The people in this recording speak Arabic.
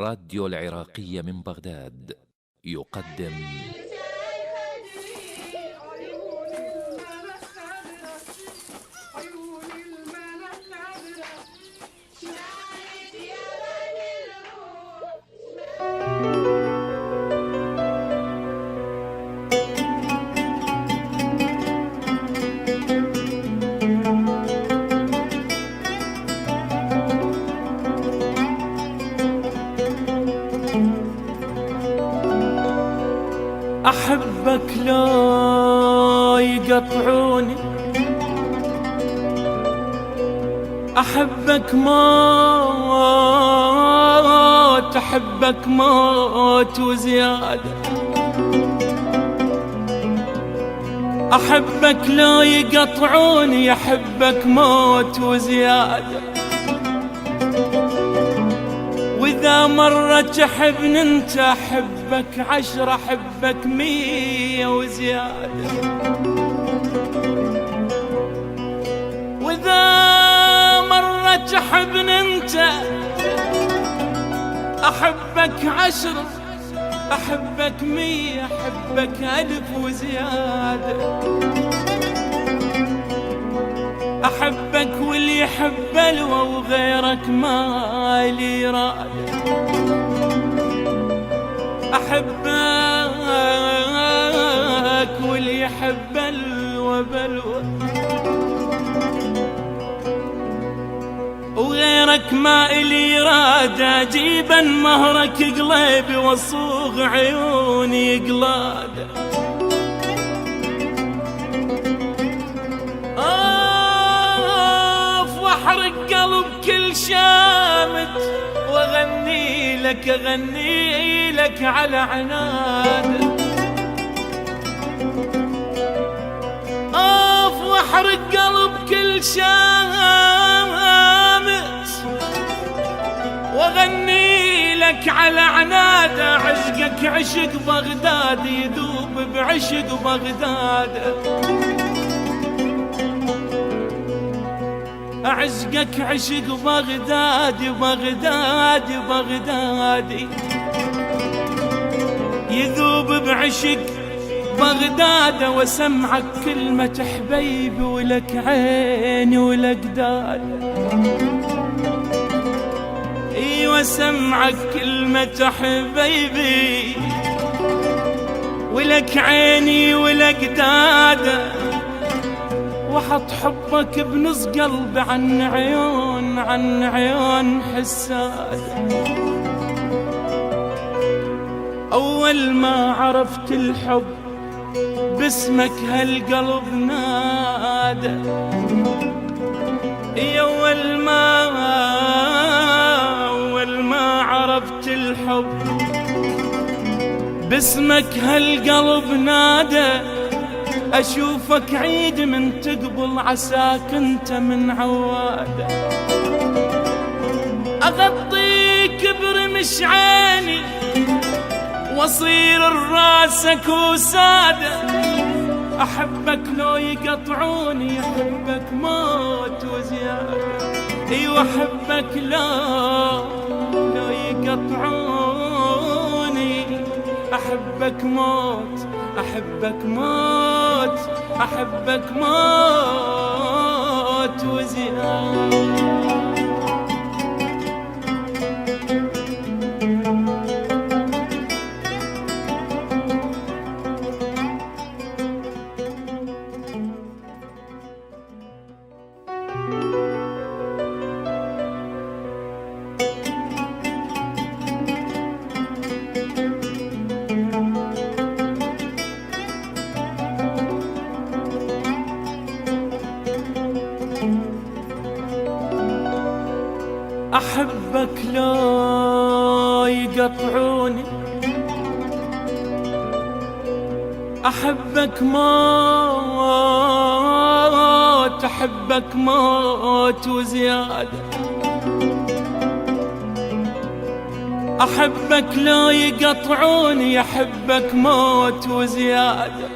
راديو العراقية من بغداد يقدم أحبك لا يقطعوني، أحبك موت، أحبك موت وزيادة. أحبك لا يقطعوني، أحبك موت وزيادة. وإذا مرة تحبني انت أحبك 10، أحبك 100 وزيادة. وإذا مرة تحبني انت أحبك 10، أحبك 100، أحبك 1000 وزيادة. أحبك واللي يحب الوى وغيرك ما لي راد. أحبك واللي يحب الوى بلوى وغيرك ما لي راد. أجيبا مهرك قلبي وصوغ عيوني قلاد. أحرق قلب كل شامت وأغني لك، أغني لك على عناد. وأحرق قلب كل شامت وأغني لك على عناد. عشقك عشق بغداد يذوب بعشق بغداد. عشقك عشق بغداد بغداد بغدادي يذوب بعشق بغداد. وسمعك كلمة حبيبي ولك عيني ولك داد. ايوه سمعك كلمة حبيبي ولك عيني ولك داد. وحط حبك بنص قلبي عن عيون، عن عيون حساد. أول ما عرفت الحب باسمك هالقلب نادى. أول ما عرفت الحب باسمك هالقلب نادى. أشوفك عيد من تقبل عساك انت من عوادة. أغطيك برمش عيني واصير راسك وسادة. أحبك لو يقطعوني، أحبك موت وزيادة. ايوه أحبك لو يقطعوني، أحبك موت، أحبك موت، أحبك موت وزيادة. أحبك لا يقطعوني، أحبك موت، أحبك موت وزيادة. أحبك لا يقطعوني، أحبك موت وزيادة.